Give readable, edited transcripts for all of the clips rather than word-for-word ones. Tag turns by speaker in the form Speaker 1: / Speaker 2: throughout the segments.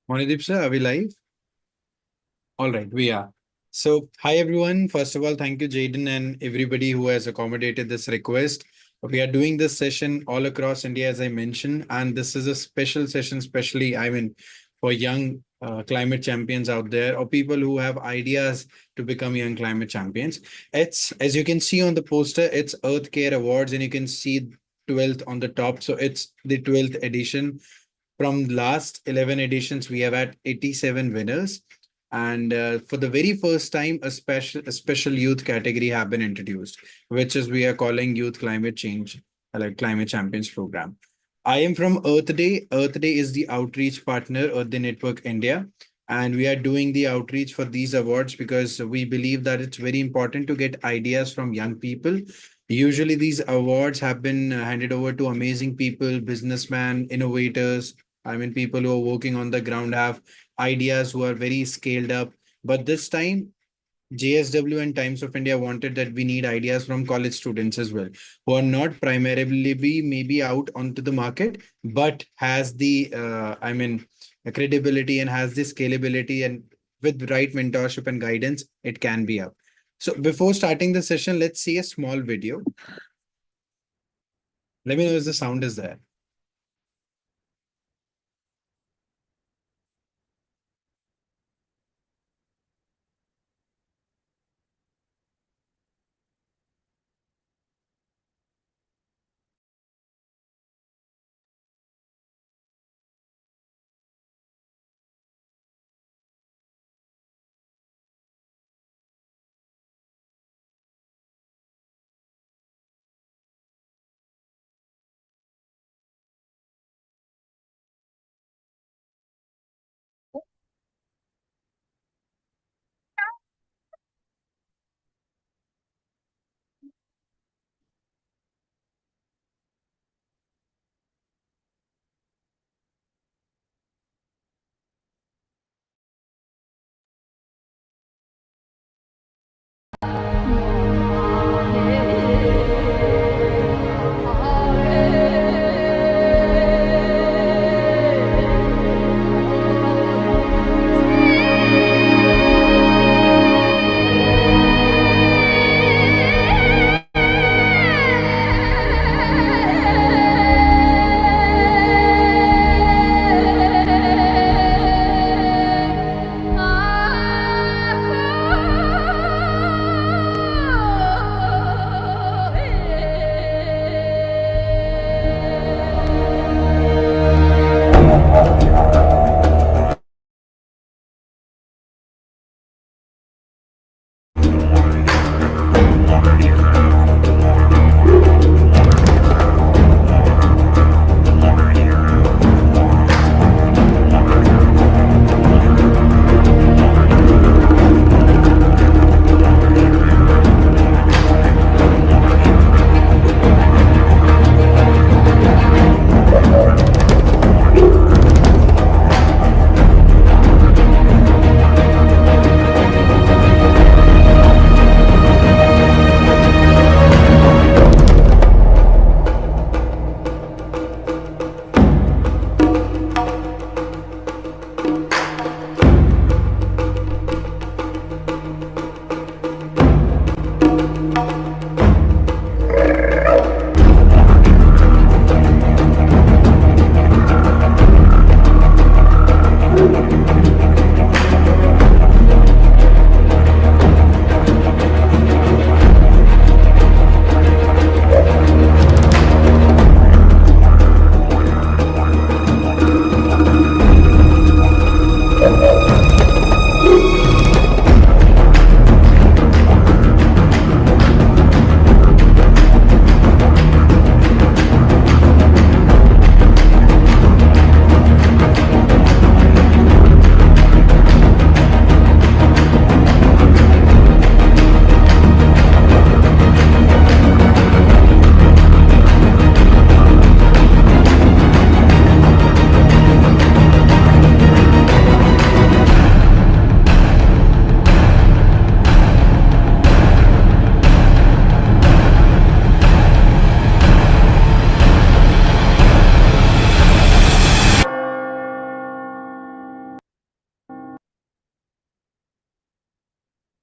Speaker 1: Monideep sir, are we live? All right, we are. So, hi everyone. First of all, thank you, Jaden, and everybody who has accommodated this request. We are doing this session all across India, as I mentioned, and this is a special session, especially, for young climate champions out there or people who have ideas to become young climate champions. It's, as you can see on the poster, it's Earth Care Awards, and you can see 12th on the top. So, it's the 12th edition. From last 11 editions, we have had 87 winners. And for the very first time, a special youth category have been introduced, which is we are calling Youth Climate Change, like Climate Champions Program. I am from Earth Day. Earth Day is the outreach partner of the Network India. And we are doing the outreach for these awards because we believe that it's very important to get ideas from young people. Usually, these awards have been handed over to amazing people, businessmen, innovators, people who are working on the ground have ideas who are very scaled up. But this time, JSW and Times of India wanted that we need ideas from college students as well, who are not primarily be maybe out onto the market, but has the credibility and has the scalability, and with right mentorship and guidance, it can be up. So before starting the session, let's see a small video. Let me know if the sound is there.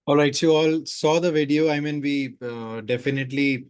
Speaker 1: All right, so you all saw the video. I mean, we definitely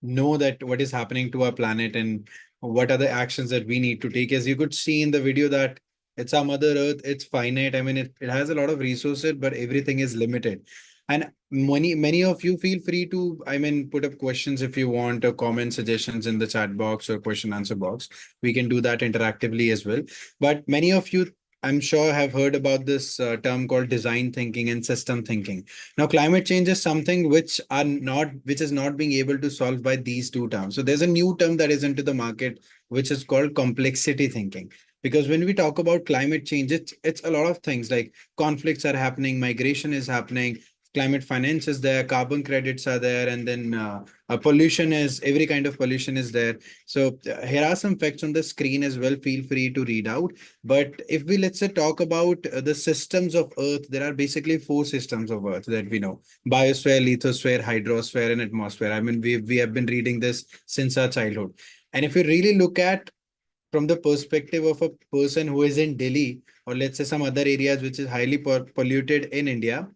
Speaker 1: know that what is happening to our planet and what are the actions that we need to take. As you could see in the video that it's our Mother Earth, it's finite. I mean, it has a lot of resources, but everything is limited. And many of you feel free to, I mean, put up questions if you want or comment suggestions in the chat box or question answer box. We can do that interactively as well. But many of you, I'm sure, have heard about this term called design thinking and system thinking. Now, climate change is something which is not being able to solve by these two terms. So there's a new term that is into the market, which is called complexity thinking. Because when we talk about climate change, it's a lot of things like conflicts are happening, migration is happening, climate finance is there, carbon credits are there, and then pollution is every kind of pollution is there. So here are some facts on the screen as well. Feel free to read out. But if we let's say talk about the systems of Earth, there are basically four systems of Earth that we know: biosphere, lithosphere, hydrosphere, and atmosphere. I mean, we have been reading this since our childhood. And if you really look at from the perspective of a person who is in Delhi or let's say some other areas which is highly polluted in India,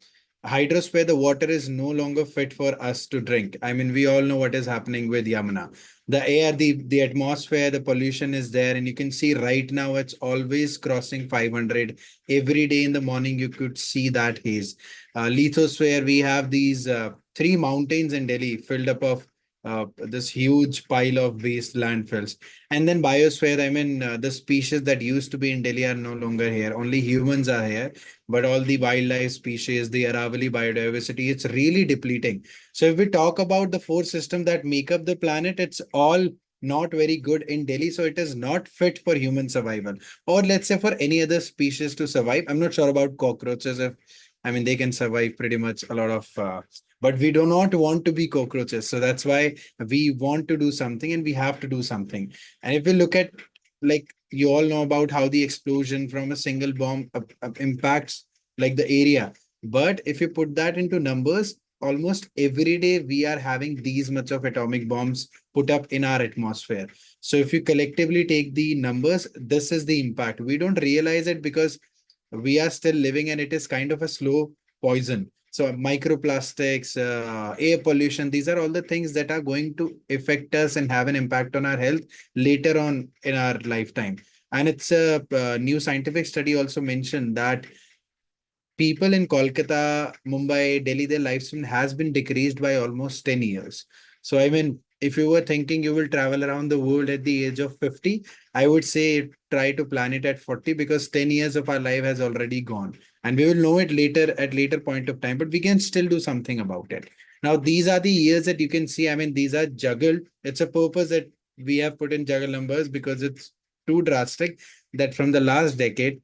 Speaker 1: hydrosphere, the water is no longer fit for us to drink. I mean, we all know what is happening with Yamuna. The air, the atmosphere, the pollution is there, and you can see right now it's always crossing 500. Every day in the morning, you could see that haze. Lithosphere, we have these three mountains in Delhi filled up of this huge pile of waste landfills. And then biosphere, I mean, the species that used to be in Delhi are no longer here. Only humans are here, but all the wildlife species, the Aravali biodiversity, it's really depleting. So if we talk about the four systems that make up the planet, it's all not very good in Delhi. So it is not fit for human survival, or let's say for any other species to survive. I'm not sure about cockroaches. If I mean, they can survive pretty much a lot of, but we do not want to be cockroaches. So that's why we want to do something and we have to do something. And if we look at, like, you all know about how the explosion from a single bomb impacts like the area. But if you put that into numbers, almost every day we are having these much of atomic bombs put up in our atmosphere. So if you collectively take the numbers, this is the impact. We don't realize it because we are still living and it is kind of a slow poison. So microplastics, air pollution, these are all the things that are going to affect us and have an impact on our health later on in our lifetime. And it's a new scientific study also mentioned that people in Kolkata, Mumbai, Delhi, their lifespan has been decreased by almost 10 years. So, I mean, if you were thinking you will travel around the world at the age of 50, I would say try to plan it at 40 because 10 years of our life has already gone. And we will know it later at later point of time, but we can still do something about it. Now, these are the years that you can see. I mean, these are juggled. It's a purpose that we have put in juggle numbers because it's too drastic that from the last decade,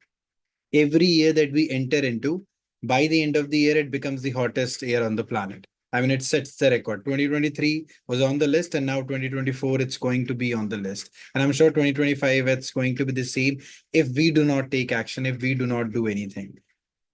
Speaker 1: every year that we enter into, by the end of the year, it becomes the hottest year on the planet. I mean, it sets the record. 2023 was on the list, and now 2024, it's going to be on the list. And I'm sure 2025, it's going to be the same if we do not take action, if we do not do anything.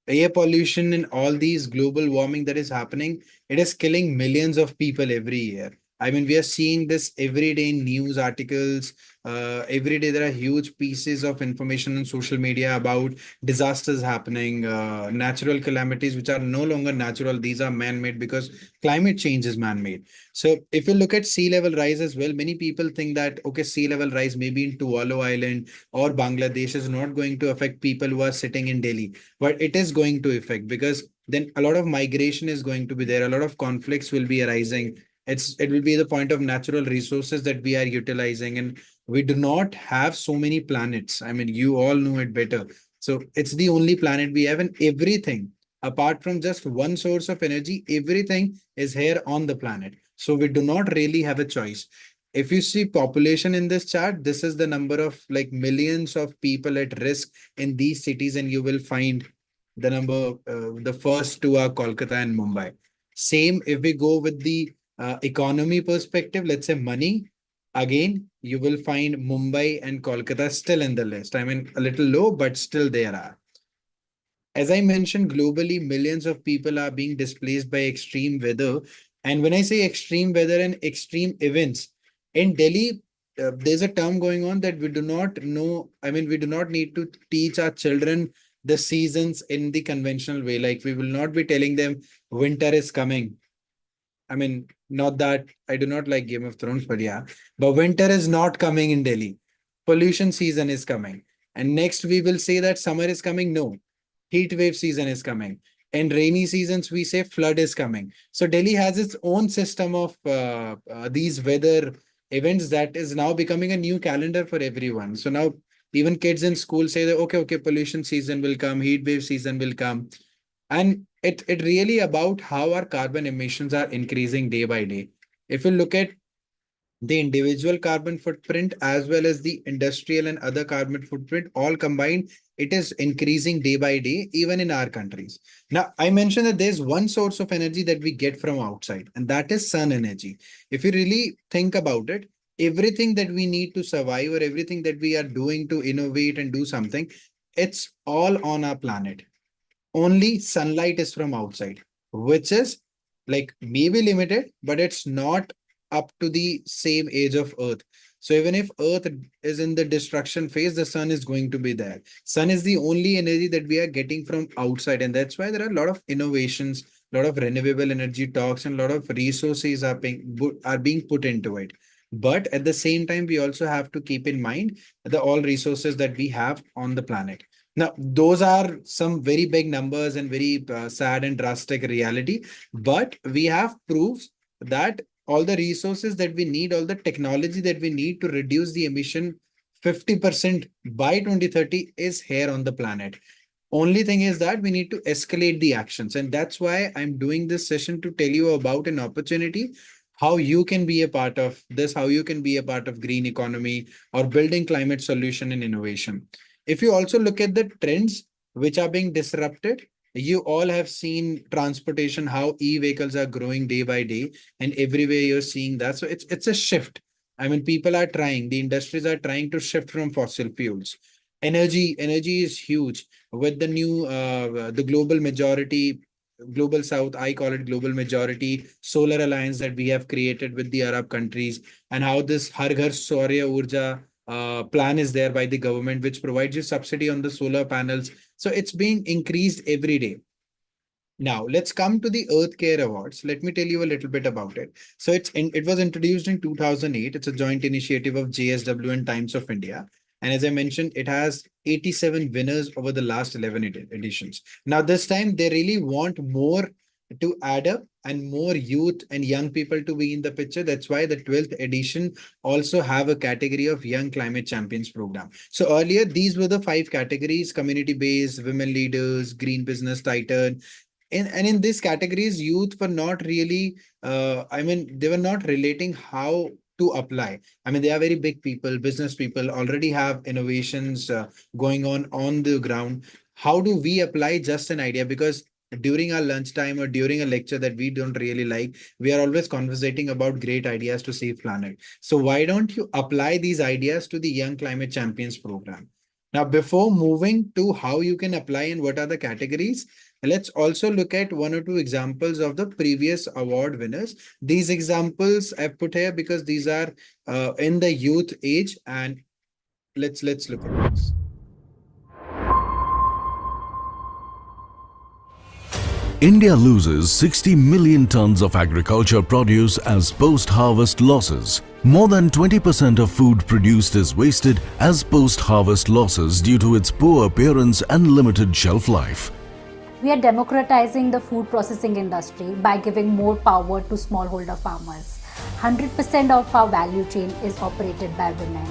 Speaker 1: Air pollution and all these global warming that is happening, it is killing millions of people every year. I mean, we are seeing this every day in news articles. Every day there are huge pieces of information on social media about disasters happening, natural calamities which are no longer natural. These are man-made because climate change is man-made. So if you look at sea level rise as well, many people think that okay, sea level rise maybe in Tuvalu Island or Bangladesh is not going to affect people who are sitting in Delhi, but it is going to affect because then a lot of migration is going to be there, a lot of conflicts will be arising. It will be the point of natural resources that we are utilizing, and we do not have so many planets. I mean, you all know it better. So it's the only planet we have, and everything apart from just one source of energy, everything is here on the planet. So we do not really have a choice. If you see population in this chart, this is the number of like millions of people at risk in these cities, and you will find the number, the first two are Kolkata and Mumbai. Same if we go with the economy perspective, let's say money, again, you will find Mumbai and Kolkata still in the list. I mean, a little low, but still there are. As I mentioned, globally, millions of people are being displaced by extreme weather. And when I say extreme weather and extreme events, in Delhi, there's a term going on that we do not know. I mean, we do not need to teach our children the seasons in the conventional way. Like we will not be telling them winter is coming. I mean, not that I do not like Game of Thrones, but yeah, but winter is not coming in Delhi. Pollution season is coming. And next we will say that summer is coming. No, heat wave season is coming. And rainy seasons, we say flood is coming. So Delhi has its own system of these weather events that is now becoming a new calendar for everyone. So now even kids in school say that, okay, pollution season will come, heat wave season will come. And it really about how our carbon emissions are increasing day by day. If you look at the individual carbon footprint as well as the industrial and other carbon footprint all combined, it is increasing day by day, even in our countries. Now, I mentioned that there's one source of energy that we get from outside, and that is sun energy. If you really think about it, everything that we need to survive or everything that we are doing to innovate and do something, it's all on our planet. Only sunlight is from outside, which is like maybe limited, but it's not up to the same age of Earth. So even if Earth is in the destruction phase, the sun is going to be there. Sun is the only energy that we are getting from outside, and that's why there are a lot of innovations, a lot of renewable energy talks, and a lot of resources are being put into it. But at the same time, we also have to keep in mind the all resources that we have on the planet. Now, those are some very big numbers and very sad and drastic reality, but we have proofs that all the resources that we need, all the technology that we need to reduce the emission 50% by 2030 is here on the planet. Only thing is that we need to escalate the actions. And that's why I'm doing this session to tell you about an opportunity, how you can be a part of this, how you can be a part of green economy or building climate solution and innovation. If you also look at the trends which are being disrupted, you all have seen transportation, how e-vehicles are growing day by day, and everywhere you're seeing that. So it's a shift. I mean, people are trying, the industries are trying to shift from fossil fuels. Energy is huge with the new the global majority, global south, I call it global majority solar alliance that we have created with the Arab countries, and how this Har Ghar Saurya Urja plan is there by the government, which provides you subsidy on the solar panels. So it's being increased every day. Now let's come to the Earth Care Awards. Let me tell you a little bit about it. So it was introduced in 2008. It's a joint initiative of JSW and Times of India. And as I mentioned, it has 87 winners over the last 11 editions. Now this time they really want more to add up and more youth and young people to be in the picture. That's why the 12th edition also have a category of Young Climate Champions program. So earlier, these were the 5 categories: community-based, women leaders, green business titan. And in these categories, youth were not really, I mean, they were not relating how to apply. I mean, they are very big people, business people, already have innovations going on the ground. How do we apply? Just an idea, because during our lunchtime or during a lecture that we don't really like, we are always conversating about great ideas to save planet. So why don't you apply these ideas to the Young Climate Champions program? Now, before moving to how you can apply and what are the categories, let's also look at 1 or 2 examples of the previous award winners. These examples I've put here because these are in the youth age, and let's look at this.
Speaker 2: India loses 60 million tons of agriculture produce as post-harvest losses. More than 20% of food produced is wasted as post-harvest losses due to its poor appearance and limited shelf life.
Speaker 3: We are democratizing the food processing industry by giving more power to smallholder farmers. 100% of our value chain is operated by women.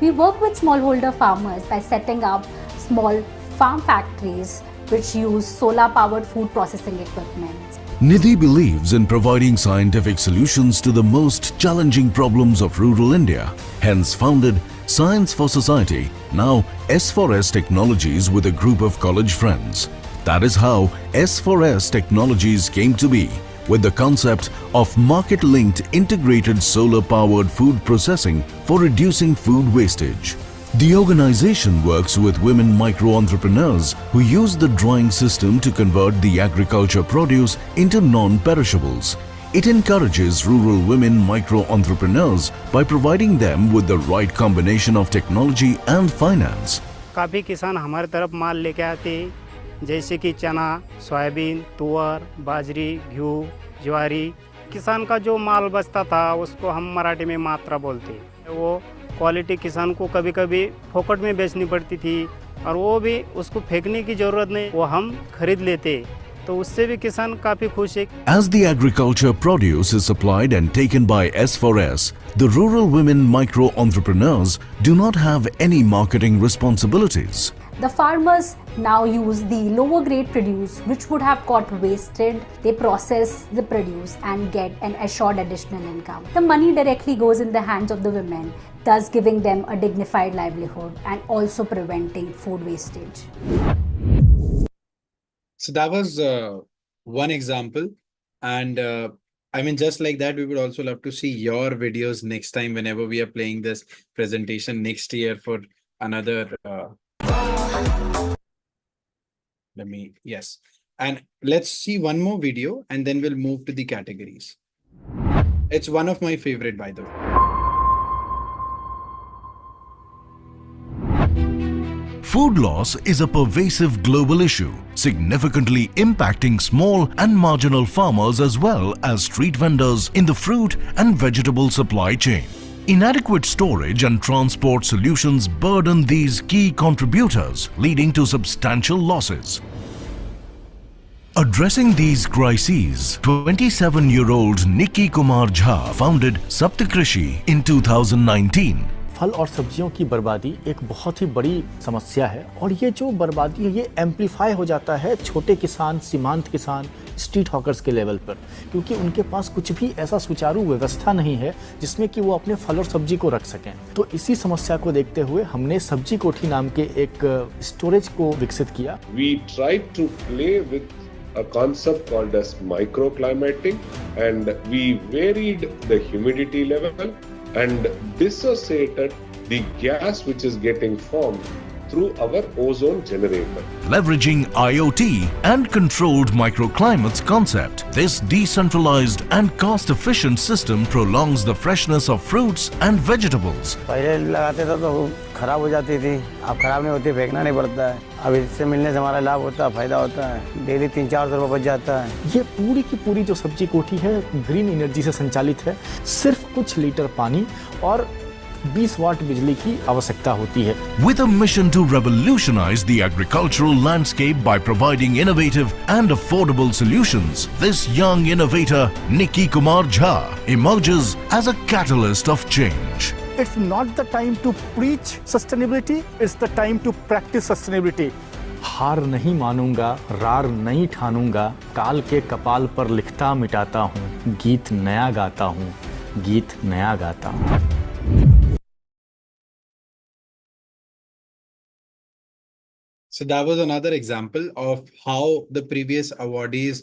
Speaker 3: We work with smallholder farmers by setting up small farm factories which use solar-powered food processing equipment.
Speaker 2: Nidhi believes in providing scientific solutions to the most challenging problems of rural India, hence founded Science for Society, now S4S Technologies, with a group of college friends. That is how S4S Technologies came to be, with the concept of market-linked integrated solar-powered food processing for reducing food wastage. The organization works with women micro-entrepreneurs who use the drying system to convert the agriculture produce into non-perishables. It encourages rural women micro-entrepreneurs by providing them with the right combination of technology and finance.
Speaker 4: काफ़ी किसान हमारे तरफ माल लेके आते हैं, जैसे कि चना, सोयाबीन, तुअर, बाजरी, गेहूँ, ज्वारी। किसान का जो माल बचता था उसको हम मराठी में मात्रा बोलते हैं। वो क्वालिटी किसान को कभी कभी फोकट में बेचनी पड़ती थी और वो भी उसको फेंकने की ज़रूरत नहीं, वो हम खरीद लेते, तो उससे भी किसान काफ़ी खुश है।
Speaker 2: As the agriculture produce is supplied and taken by S4S, the rural women micro-entrepreneurs do not have any marketing responsibilities.
Speaker 3: The farmers now use the lower grade produce which would have got wasted. They process the produce and get an assured additional income. The money directly goes in the hands of the women, thus giving them a dignified livelihood and also preventing food wastage.
Speaker 1: So that was one example. And I mean, just like that, we would also love to see your videos next time whenever we are playing this presentation next year for another. Yes. And let's see one more video and then we'll move to the categories. It's one of my favorite, by the way.
Speaker 2: Food loss is a pervasive global issue, significantly impacting small and marginal farmers as well as street vendors in the fruit and vegetable supply chain. Inadequate storage and transport solutions burden these key contributors, leading to substantial losses. Addressing these crises, 27-year-old Nikki Kumar Jha founded Saptakrishi in 2019.
Speaker 5: फल और सब्जियों की बर्बादी एक बहुत ही बड़ी समस्या है और ये जो बर्बादी है ये एम्पलीफाई हो जाता है छोटे किसान, सीमांत किसान, स्ट्रीट हॉकर्स के लेवल पर, क्योंकि उनके पास कुछ भी ऐसा सुचारू व्यवस्था नहीं है जिसमें कि वो अपने फल और सब्जी को रख सकें। तो इसी समस्या को देखते हुए हमने सब्जी कोठी नाम के एक स्टोरेज को विकसित किया।
Speaker 6: We tried to play with a concept called as microclimating, and we varied the humidity level and dissociated the gas which is getting formed through our ozone generator.
Speaker 2: Leveraging IoT and controlled microclimates concept, this decentralized and cost-efficient system prolongs the freshness of fruits and vegetables.
Speaker 7: पहले लगाते थे तो खराब हो जाती थी, अब खराब नहीं होती, फेंकना नहीं पड़ता है। अब इससे मिलने से हमारा लाभ होता है, फायदा होता है, डेली 300-400 रुपये बच जाता है।
Speaker 5: ये पूरी की पूरी जो सब्जी कोठी है ग्रीन एनर्जी से संचालित है। सिर्फ कुछ लीटर पानी और 20 वाट बिजली की आवश्यकता होती है।
Speaker 2: With a mission to revolutionize the agricultural landscape by providing innovative and affordable solutions, this young innovator Nikki Kumar Jha emerges as a catalyst of change.
Speaker 5: It's not the time to preach sustainability, it's the time to practice sustainability. हार नहीं मानूंगा, रार नहीं ठानूंगा, काल के कपाल पर लिखता मिटाता हूँ, गीत नया गाता हूँ, गीत नया गाता हूँ।
Speaker 1: So that was another example of how the previous awardees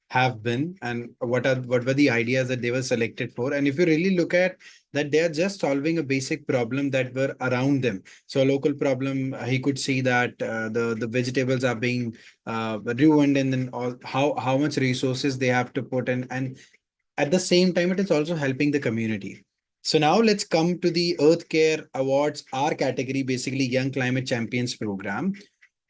Speaker 1: have been and what were the ideas that they were selected for. And if you really look at that, they are just solving a basic problem that were around them. So a local problem, he could see that the vegetables are being ruined, and then how much resources they have to put in, and at the same time it is also helping the community. So now let's come to the Earth Care Awards, our category, basically Young Climate Champions program.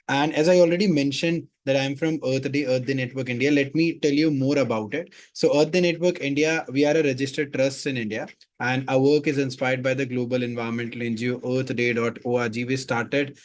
Speaker 1: And as I already mentioned that I'm from Earth Day Network India, let me tell you more about it. So Earth Day Network India, we are a registered trust in India, and our work is inspired by the global environmental NGO earthday.org. We started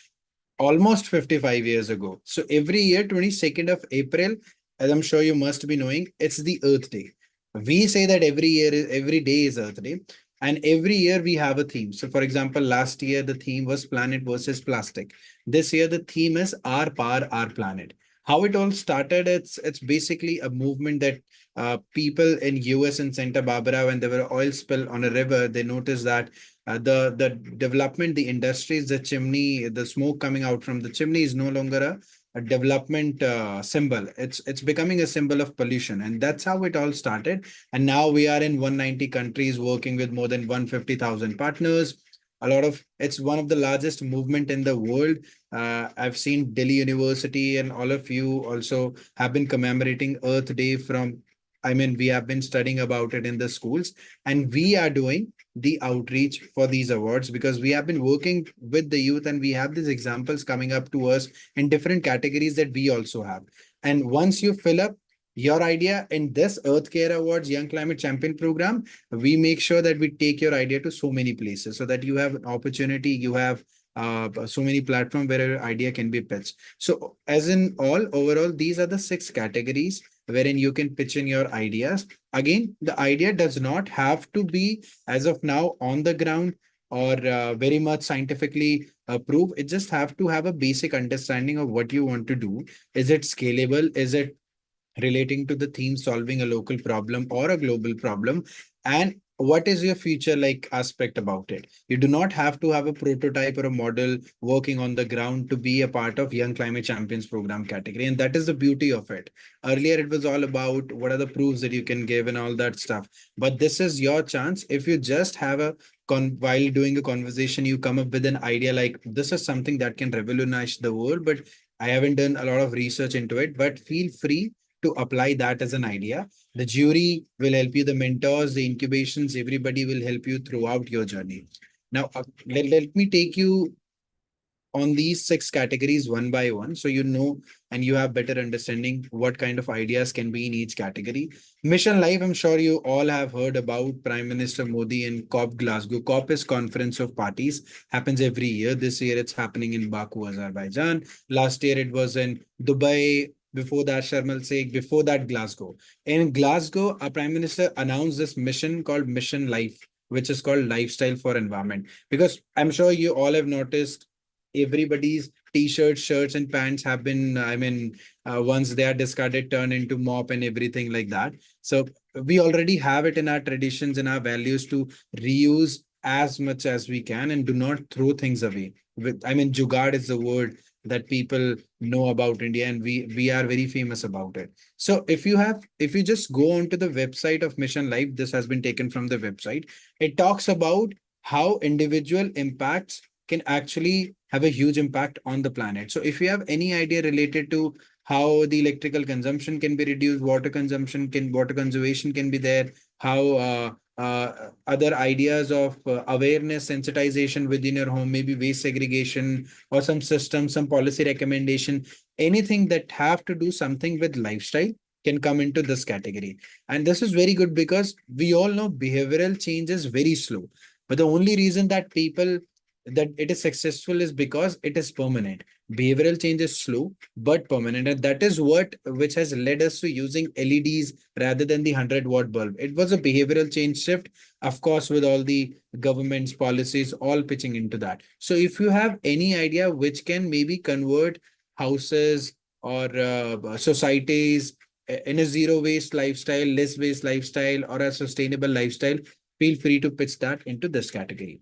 Speaker 1: almost 55 years ago. So every year, 22nd of April, as I'm sure you must be knowing, it's the Earth Day. We say that every day is Earth Day. And every year we have a theme. So for example, last year, the theme was planet versus plastic. This year, the theme is our power, our planet. How it all started, it's basically a movement that people in US and Santa Barbara, when there were oil spill on a river, they noticed that the development, the industries, the chimney, the smoke coming out from the chimney is no longer a development symbol. It's becoming a symbol of pollution, and that's how it all started. And now we are in 190 countries working with more than 150,000 partners. It's one of the largest movement in the world. I've seen Delhi University and all of you also have been commemorating Earth Day from, I mean, we have been studying about it in the schools, and we are doing the outreach for these awards because we have been working with the youth and we have these examples coming up to us in different categories that we also have. And once you fill up your idea in this Earth Care Awards Young Climate Champion program, we make sure that we take your idea to so many places so that you have an opportunity, you have so many platforms where your idea can be pitched. So as in all, overall, these are the 6 categories wherein you can pitch in your ideas. Again, the idea does not have to be as of now on the ground or very much scientifically proved. It just have to have a basic understanding of what you want to do. Is it scalable? Is it relating to the theme solving a local problem or a global problem? And what is your future like aspect about it? You do not have to have a prototype or a model working on the ground to be a part of Young Climate Champions program category. And that is the beauty of it. Earlier, it was all about what are the proofs that you can give and all that stuff. But this is your chance. If you just have a while doing a conversation, you come up with an idea like this is something that can revolutionize the world, but I haven't done a lot of research into it, but feel free to apply that as an idea. The jury will help you, the mentors, the incubations, everybody will help you throughout your journey. Now, let me take you on these 6 categories one by one so you know and you have better understanding what kind of ideas can be in each category. Mission Life, I'm sure you all have heard about Prime Minister Modi and COP Glasgow. COP is Conference of Parties, happens every year. This year it's happening in Baku, Azerbaijan. Last year it was in Dubai. Before that, Sharm el Sheikh. Before that, Glasgow. In Glasgow, our Prime Minister announced this mission called Mission Life, which is called Lifestyle for Environment. Because I'm sure you all have noticed everybody's t-shirts, shirts, and pants have been, once they are discarded, turn into mop and everything like that. So we already have it in our traditions and our values to reuse as much as we can and do not throw things away. Jugaad is the word that people know about India, and we are very famous about it. So if you just go onto the website of Mission Life, this has been taken from the website. It talks about how individual impacts can actually have a huge impact on the planet. So if you have any idea related to how the electrical consumption can be reduced, water conservation can be there, how other ideas of awareness, sensitization within your home, maybe waste segregation or some system, some policy recommendation, anything that have to do something with lifestyle can come into this category. And this is very good because we all know behavioral change is very slow. But the only reason that it is successful is because it is permanent. Behavioral change is slow but permanent, and that is which has led us to using LEDs rather than the 100-watt bulb. It was a behavioral change shift, of course, with all the government's policies all pitching into that. So if you have any idea which can maybe convert houses or societies in a zero waste lifestyle, less waste lifestyle, or a sustainable lifestyle, feel free to pitch that into this category.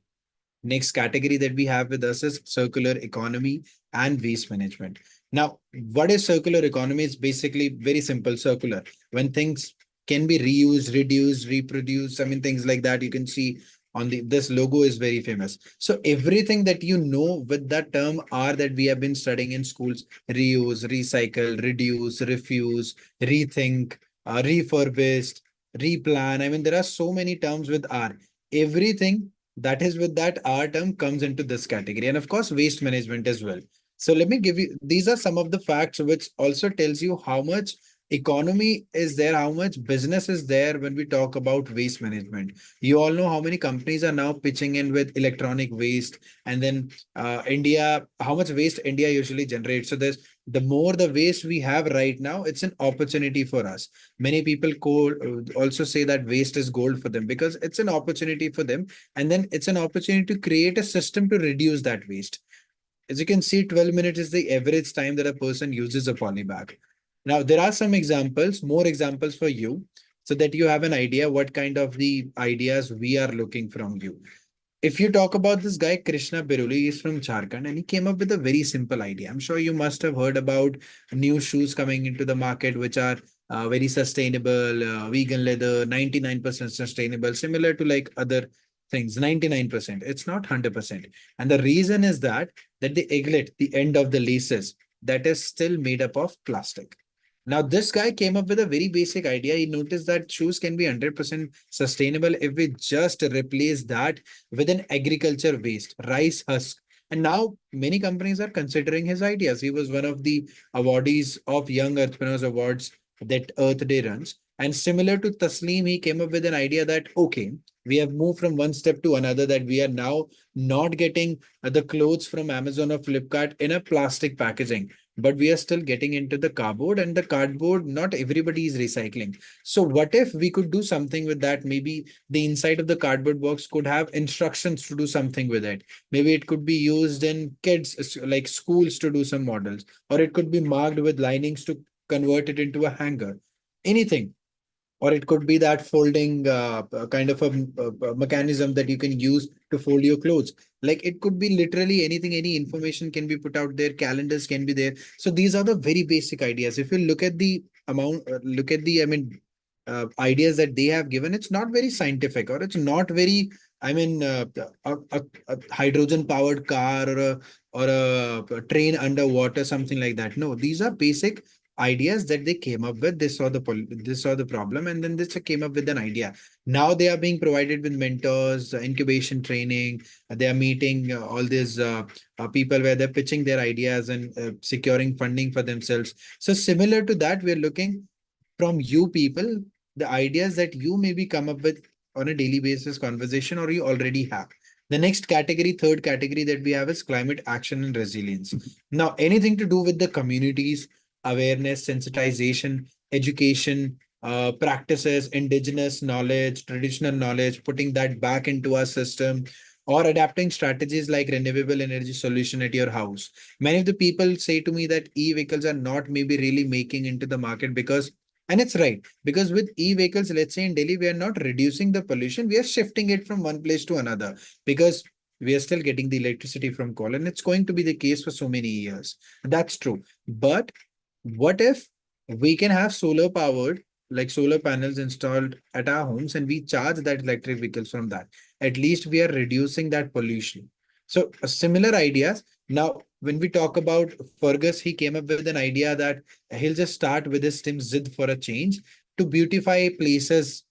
Speaker 1: Next category that we have with us is circular economy and waste management. Now, what is circular economy? It's basically very simple. Circular, when things can be reused, reduced, reproduced, things like that. You can see on this logo is very famous. So everything that you know with that term R that we have been studying in schools: reuse, recycle, reduce, refuse, rethink, refurbished, replan. There are so many terms with R. Everything that is with that R term comes into this category. And of course, waste management as well. So let me give you, these are some of the facts which also tells you how much economy is there, how much business is there when we talk about waste management. You all know how many companies are now pitching in with electronic waste, and then India, how much waste India usually generates. So the more the waste we have right now, it's an opportunity for us. Many people also say that waste is gold for them because it's an opportunity for them. And then it's an opportunity to create a system to reduce that waste. As you can see, 12 minutes is the average time that a person uses a poly bag. Now, there are some examples, more examples for you, so that you have an idea what kind of the ideas we are looking from you. If you talk about this guy, Krishna Biruli, he's from Jharkhand, and he came up with a very simple idea. I'm sure you must have heard about new shoes coming into the market, which are very sustainable, vegan leather, 99% sustainable, similar to like other things, 99%. It's not 100%. And the reason is that the egglet, the end of the laces, that is still made up of plastic. Now, this guy came up with a very basic idea. He noticed that shoes can be 100% sustainable if we just replace that with an agriculture waste, rice husk. And now many companies are considering his ideas. He was one of the awardees of Young Entrepreneurs Awards that Earth Day runs. And similar to Taslim, he came up with an idea that, okay, we have moved from one step to another, that we are now not getting the clothes from Amazon or Flipkart in a plastic packaging, but we are still getting into the cardboard, and the cardboard not everybody is recycling. So what if we could do something with that? Maybe the inside of the cardboard box could have instructions to do something with it. Maybe it could be used in kids like schools to do some models, or it could be marked with linings to convert it into a hanger, anything. Or it could be that folding kind of a mechanism that you can use to fold your clothes. Like it could be literally anything, any information can be put out there, calendars can be there. So these are the very basic ideas. If you look at the amount, look at the, I mean, ideas that they have given, it's not very scientific, or it's not very, I mean, a hydrogen powered car, or a train underwater, something like that. No, these are basic ideas that they came up with. They saw the problem, and then this came up with an idea. Now they are being provided with mentors, incubation training. They are meeting all these people where they're pitching their ideas and securing funding for themselves. So similar to that, we're looking from you people, the ideas that you maybe come up with on a daily basis conversation, or you already have. The next category, third category that we have, is climate action and resilience. Now, anything to do with the communities, awareness, sensitization, education, practices, indigenous knowledge, traditional knowledge, putting that back into our system, or adapting strategies like renewable energy solution at your house. Many of the people say to me that e-vehicles are not maybe really making into the market because, and it's right, because with e-vehicles, let's say in Delhi, we are not reducing the pollution, we are shifting it from one place to another, because we are still getting the electricity from coal, and it's going to be the case for so many years. That's true. But what if we can have solar powered, like solar panels installed at our homes, and we charge that electric vehicles from that? At least we are reducing that pollution. So similar ideas. Now, when we talk about Fergus, he came up with an idea that he'll just start with his team Zid for a change to beautify places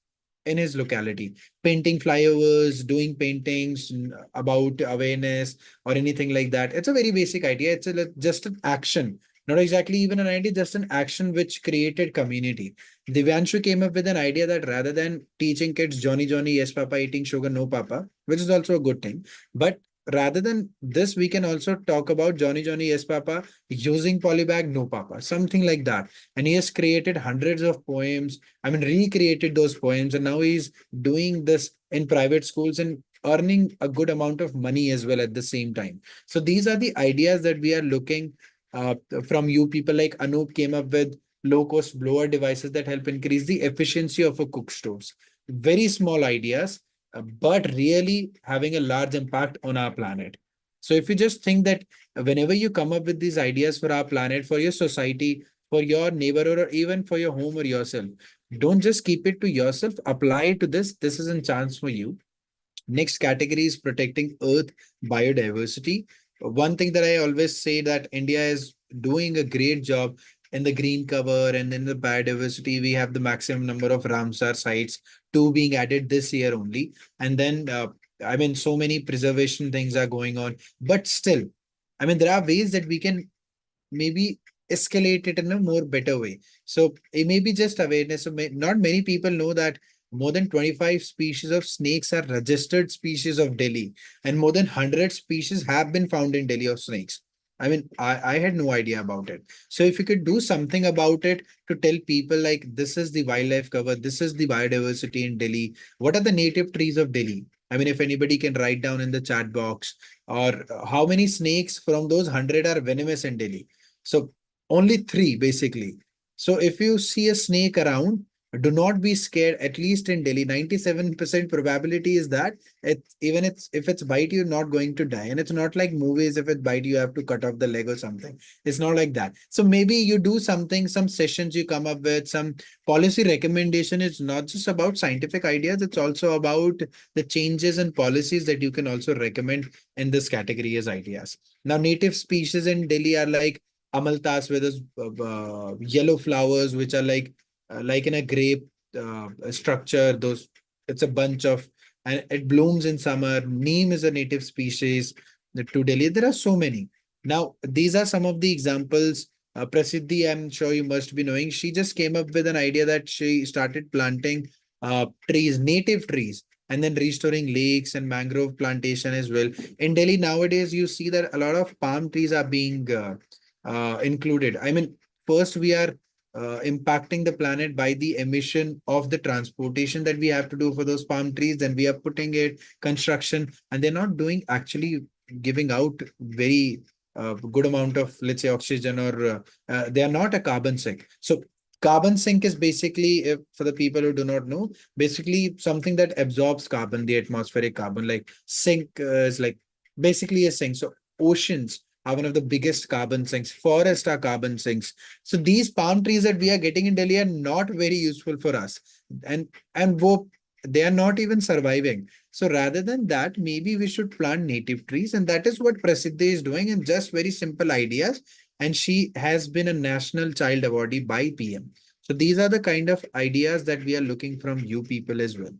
Speaker 1: in his locality, painting flyovers, doing paintings about awareness or anything like that. It's a very basic idea. Just an action, not exactly even an idea, just an action which created community. Divyanshu came up with an idea that rather than teaching kids Johnny Johnny, yes papa, eating sugar, no papa, which is also a good thing, but rather than this, we can also talk about Johnny Johnny, yes papa, using polybag, no papa, something like that. And he has created hundreds of poems, I mean, recreated those poems, and now he's doing this in private schools and earning a good amount of money as well at the same time. So these are the ideas that we are looking uh, from you people. Like Anup came up with low cost blower devices that help increase the efficiency of a cook stoves. Very small ideas, but really having a large impact on our planet. So if you just think that whenever you come up with these ideas for our planet, for your society, for your neighborhood, or even for your home or yourself, don't just keep it to yourself, apply it to this. This is a chance for you. Next category is protecting earth biodiversity. One thing that I always say, that India is doing a great job in the green cover and in the biodiversity. We have the maximum number of Ramsar sites, two being added this year only. And then, I mean, so many preservation things are going on, but still, I mean, there are ways that we can maybe escalate it in a more better way. So it may be just awareness. So not many people know that more than 25 species of snakes are registered species of Delhi, and more than 100 species have been found in Delhi of snakes. I mean, I had no idea about it. So if you could do something about it to tell people like this is the wildlife cover, this is the biodiversity in Delhi, what are the native trees of Delhi? I mean, if anybody can write down in the chat box, or how many snakes from those 100 are venomous in Delhi. So only three basically. So if you see a snake around, do not be scared. At least in Delhi, 97% probability is that if it's bite you, not going to die. And it's not like movies, if it bite you have to cut off the leg or something. It's not like that. So maybe you do something, some sessions you come up with, some policy recommendation. It's not just about scientific ideas, it's also about the changes and policies that you can also recommend in this category as ideas. Now, native species in Delhi are like amaltas with those yellow flowers, which are like in a grape structure. Those it's a bunch of, and it blooms in summer. Neem is a native species to Delhi. There are so many. Now, these are some of the examples. Prasiddhi, I'm sure you must be knowing. She just came up with an idea that she started planting trees, native trees, and then restoring lakes and mangrove plantation as well. In Delhi nowadays, you see that a lot of palm trees are being included. I mean, first we are impacting the planet by the emission of the transportation that we have to do for those palm trees. Then we are putting it construction, and they're not doing actually giving out very good amount of, let's say, oxygen, or they are not a carbon sink. So carbon sink is basically, if, for the people who do not know, basically something that absorbs carbon, the atmospheric carbon. Like sink is like basically a sink. So oceans are one of the biggest carbon sinks. Forests are carbon sinks. So these palm trees that we are getting in Delhi are not very useful for us, and they are not even surviving. So rather than that, maybe we should plant native trees, and that is what Prasiddhi is doing, and just very simple ideas. And she has been a national child awardee by PM. So these are the kind of ideas that we are looking from you people as well.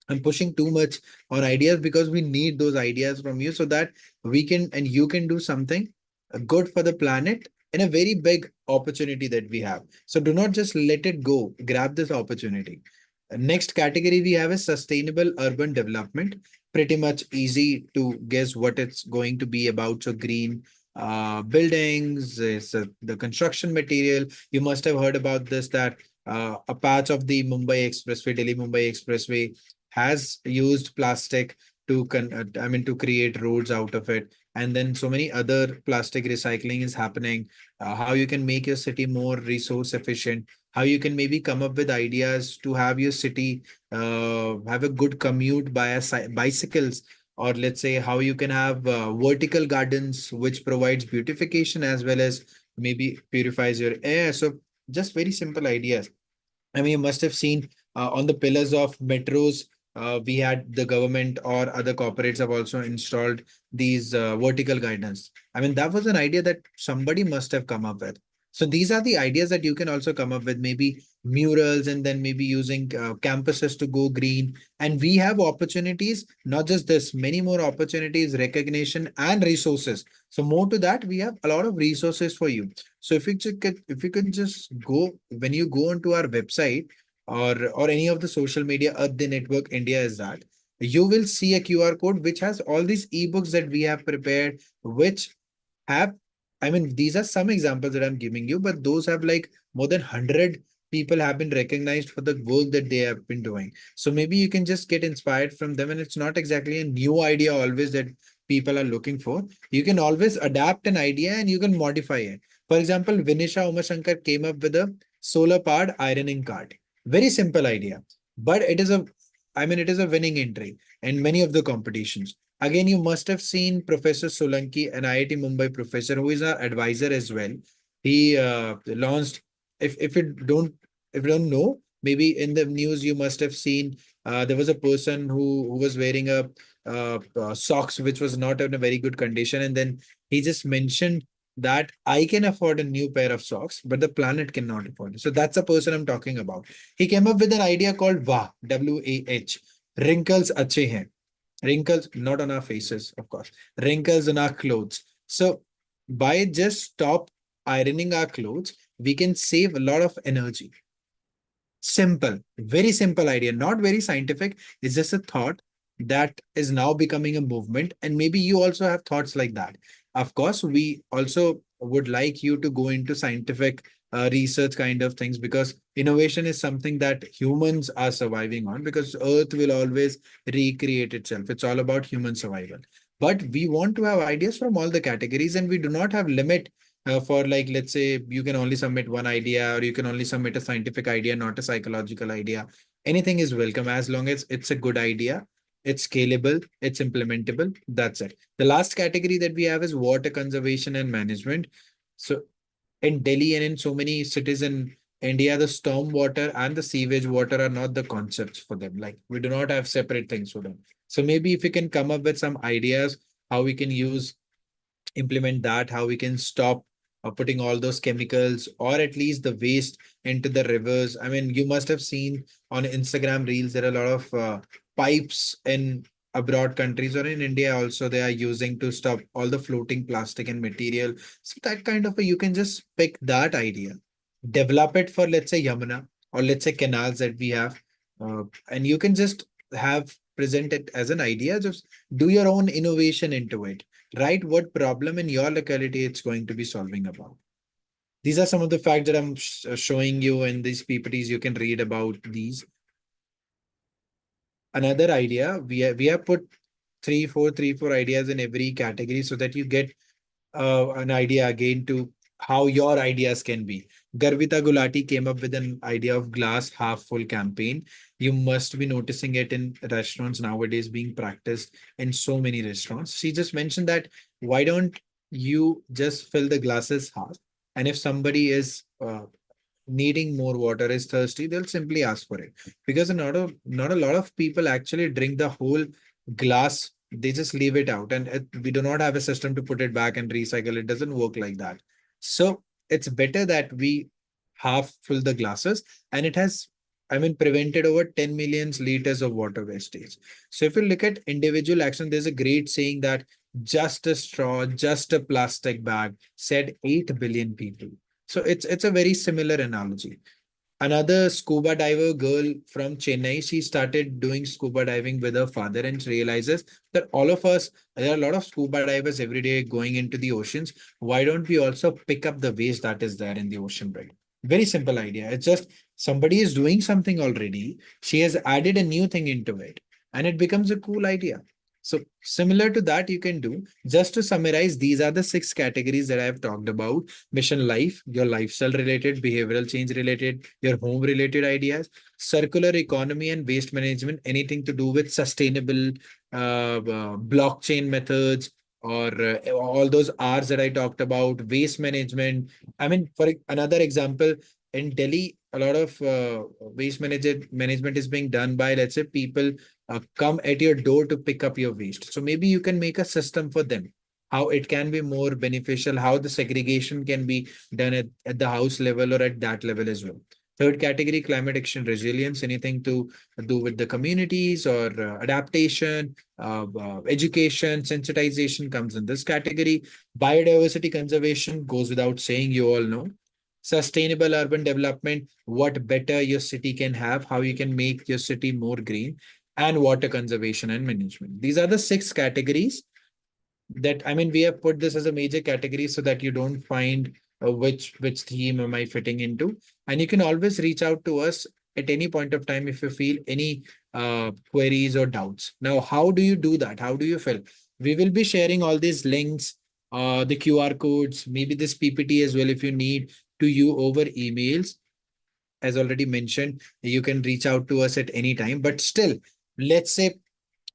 Speaker 1: I'm pushing too much on ideas because we need those ideas from you, so that we can and you can do something good for the planet in a very big opportunity that we have. So do not just let it go. Grab this opportunity. Next category we have is sustainable urban development. Pretty much easy to guess what it's going to be about. So green buildings, the construction material. You must have heard about this, that a patch of the Mumbai Expressway, Delhi Mumbai Expressway, has used plastic to to create roads out of it. And then so many other plastic recycling is happening. How you can make your city more resource efficient, how you can maybe come up with ideas to have your city have a good commute by bicycles, or let's say how you can have vertical gardens which provides beautification as well as maybe purifies your air. So just very simple ideas. I mean, you must have seen on the pillars of metros, we had the government or other corporates have also installed these vertical guidance. I mean, that was an idea that somebody must have come up with. So these are the ideas that you can also come up with, maybe murals, and then maybe using campuses to go green. And we have opportunities, not just this, many more opportunities, recognition and resources. So more to that, we have a lot of resources for you. So if you can just go, when you go onto our website, or any of the social media, Earth Day Network India is that, you will see a QR code which has all these ebooks that we have prepared, which have, I mean, these are some examples that I'm giving you, but those have like more than 100 people have been recognized for the work that they have been doing. So maybe you can just get inspired from them, and it's not exactly a new idea always that people are looking for. You can always adapt an idea and you can modify it. For example, Vinisha Umashankar came up with a solar powered ironing cart. Very simple idea, but it is a winning entry in many of the competitions. Again, you must have seen Professor Solanki, an IIT Mumbai professor who is our advisor as well. He launched, if you don't know, maybe in the news you must have seen there was a person who was wearing a socks which was not in a very good condition, and then he just mentioned that I can afford a new pair of socks, but the planet cannot afford it. So that's the person I'm talking about. He came up with an idea called WAH, WAH, wrinkles ache hain. Wrinkles not on our faces, of course, wrinkles on our clothes. So by just stop ironing our clothes, we can save a lot of energy. Simple, very simple idea, not very scientific. It's just a thought that is now becoming a movement. And maybe you also have thoughts like that. Of course, we also would like you to go into scientific research kind of things, because innovation is something that humans are surviving on, because Earth will always recreate itself. It's all about human survival. But we want to have ideas from all the categories, and we do not have limit for, like, let's say you can only submit one idea, or you can only submit a scientific idea, not a psychological idea. Anything is welcome as long as it's a good idea, it's scalable, it's implementable. That's it. The last category that we have is water conservation and management. So in Delhi and in so many cities in India, the storm water and the sewage water are not the concepts for them. Like, we do not have separate things for them. So maybe if we can come up with some ideas, how we can implement that, how we can stop putting all those chemicals or at least the waste into the rivers. I mean, you must have seen on Instagram reels, there are a lot of pipes in abroad countries or in India also they are using to stop all the floating plastic and material. So that kind of you can just pick that idea, develop it for let's say Yamuna or let's say canals that we have, and you can just have present it as an idea. Just do your own innovation into it. Write what problem in your locality it's going to be solving about. These are some of the facts that I'm showing you in these PPTs. You can read about these. Another idea, we have put three, four ideas in every category so that you get an idea again to how your ideas can be. Garvita Gulati came up with an idea of glass half full campaign. You must be noticing it in restaurants nowadays being practiced in so many restaurants. She just mentioned that why don't you just fill the glasses half? And if somebody is needing more water, is thirsty, they'll simply ask for it. Because not a lot of people actually drink the whole glass. They just leave it out, and we do not have a system to put it back and recycle. It doesn't work like that. So it's better that we half fill the glasses, and it has, I mean, prevented over 10 million liters of water wastage. So if you look at individual action, there's a great saying that just a straw, just a plastic bag, said 8 billion people. So it's a very similar analogy. Another scuba diver girl from Chennai, she started doing scuba diving with her father and realizes that all of us, there are a lot of scuba divers every day going into the oceans. Why don't we also pick up the waste that is there in the ocean, right? Very simple idea. It's just somebody is doing something already. She has added a new thing into it and it becomes a cool idea. So similar to that, you can do. Just to summarize, these are the 6 categories that I've talked about. Mission life, your lifestyle related, behavioral change related, your home related ideas, circular economy and waste management, anything to do with sustainable blockchain methods, or all those R's that I talked about, waste management. I mean, for another example, in Delhi, a lot of management is being done by, let's say, people come at your door to pick up your waste. So maybe you can make a system for them, how it can be more beneficial, how the segregation can be done at the house level or at that level as well. Third category, climate action resilience, anything to do with the communities or adaptation, education, sensitization comes in this category. Biodiversity conservation goes without saying, you all know. Sustainable urban development, what better your city can have, how you can make your city more green, and water conservation and management. These are the 6 categories that, I mean, we have put this as a major category so that you don't find which theme am I fitting into. And you can always reach out to us at any point of time if you feel any queries or doubts. Now, how do you do that? How do you fill? We will be sharing all these links, the QR codes, maybe this PPT as well if you need, to you over emails. As already mentioned, you can reach out to us at any time. But still, let's say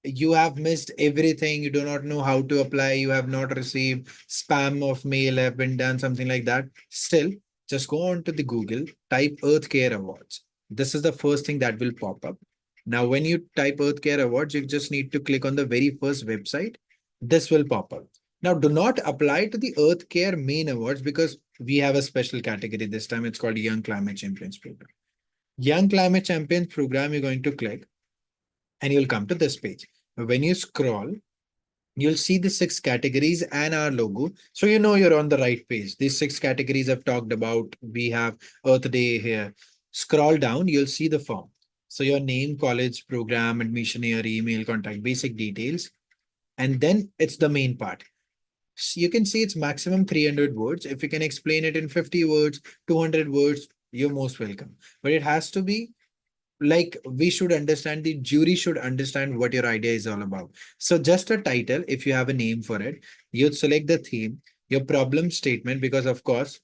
Speaker 1: you have missed everything, you do not know how to apply, you have not received, spam of mail have been done, something like that. Still, just go on to the Google, type Earth Care Awards. This is the first thing that will pop up. Now, when you type Earth Care Awards, you just need to click on the very first website. This will pop up. Now, do not apply to the Earth Care main awards because we have a special category this time. It's called Young Climate Champions Program. Young Climate Champions Program, you're going to click and you'll come to this page. When you scroll, you'll see the 6 categories and our logo. So you know you're on the right page. These 6 categories I've talked about. We have Earth Day here. Scroll down, you'll see the form. So your name, college, program, admission year, email, contact, basic details. And then it's the main part. So you can see it's maximum 300 words. If you can explain it in 50 words, 200 words, you're most welcome. But it has to be like, we should understand, the jury should understand what your idea is all about. So just a title, if you have a name for it, you'd select the theme, your problem statement, because of course,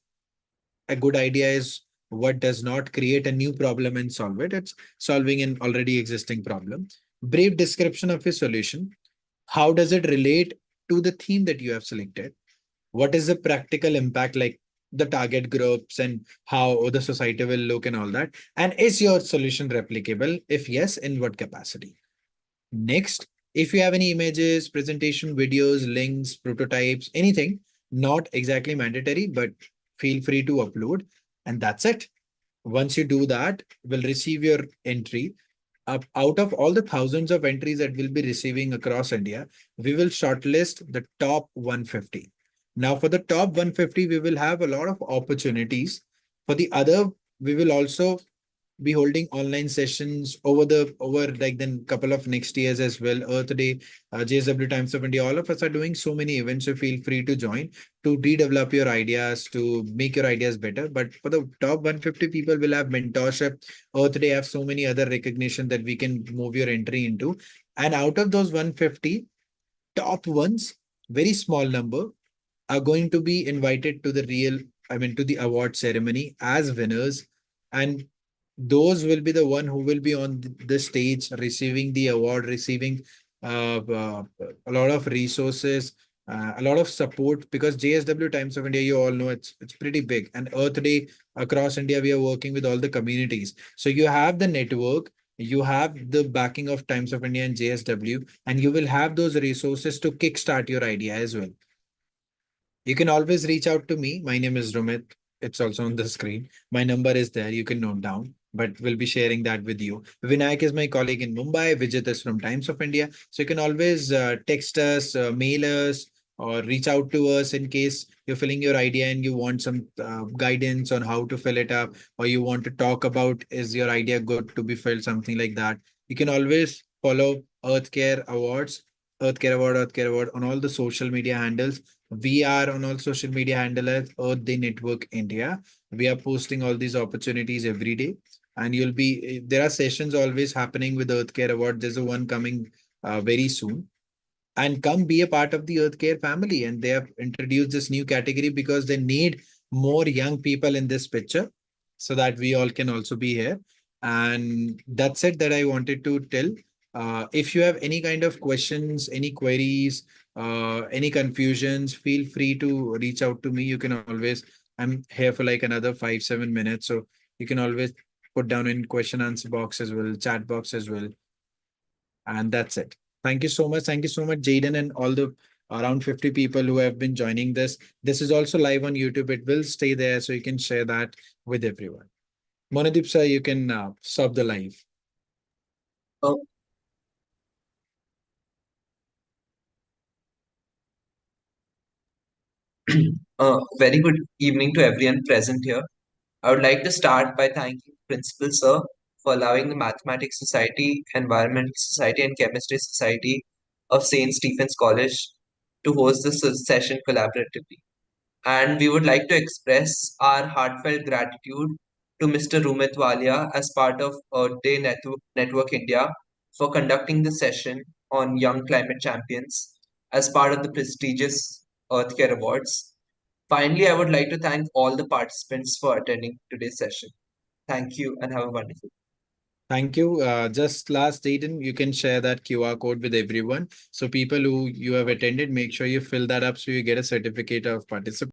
Speaker 1: a good idea is what does not create a new problem and solve it. It's solving an already existing problem. Brief description of your solution. How does it relate to the theme that you have selected? What is the practical impact, like the target groups and how the society will look and all that? And is your solution replicable? If yes, in what capacity? Next, if you have any images, presentation, videos, links, prototypes, anything, Not exactly mandatory, but feel free to upload, and that's it. Once you do that, we'll receive your entry. Out of all the thousands of entries that we'll be receiving across India, we will shortlist the top 150. Now, for the top 150, we will have a lot of opportunities. For the other, we will also be holding online sessions over like then couple of next years as well. Earth Day, JSW Times of India, all of us are doing so many events, so feel free to join to redevelop your ideas, to make your ideas better. But for the top 150 people, will have mentorship. Earth Day have so many other recognition that we can move your entry into. And out of those 150, top ones, very small number, are going to be invited to the to the award ceremony as winners. And those will be the one who will be on the stage receiving the award, receiving a lot of resources, a lot of support, because JSW Times of India, you all know it's pretty big. And Earth Day across India, we are working with all the communities. So you have the network, you have the backing of Times of India and JSW, and you will have those resources to kickstart your idea as well. You can always reach out to me. My name is Rumit. It's also on the screen. My number is there. You can note down, but we'll be sharing that with you. Vinayak is my colleague in Mumbai. Vijit is from Times of India. So you can always text us, mail us, or reach out to us in case you're filling your idea and you want some guidance on how to fill it up, or you want to talk about is your idea good to be filled, something like that. You can always follow Earthcare Awards, Earthcare Award on all the social media handles. We are on all social media handle as Earth Day Network India. We are posting all these opportunities every day. And there are sessions always happening with Earthcare Award. There's a one coming very soon. And come be a part of the Earthcare family. And they have introduced this new category because they need more young people in this picture so that we all can also be here. And that's it that I wanted to tell. If you have any kind of questions, any queries, any confusions, feel free to reach out to me. You can always, I'm here for like another 5-7 minutes. So you can always put down in question answer box as well, chat box as well. And that's it. Thank you so much. Thank you so much, Jaden, and all the around 50 people who have been joining this. This is also live on YouTube. It will stay there so you can share that with everyone. Monadeep sir, you can stop the live.
Speaker 8: Oh, very good evening to everyone present here. I would like to start by thanking Principal Sir for allowing the Mathematics Society, Environmental Society, and Chemistry Society of St. Stephen's College to host this session collaboratively. And we would like to express our heartfelt gratitude to Mr. Rumit Walia as part of Earth Day Network India for conducting the session on Young Climate Champions as part of the prestigious Earthcare Awards. Finally, I would like to thank all the participants for attending today's session. Thank you and have a wonderful day.
Speaker 1: Thank you. Just last, Aiden, you can share that QR code with everyone. So people who you have attended, make sure you fill that up so you get a certificate of participation.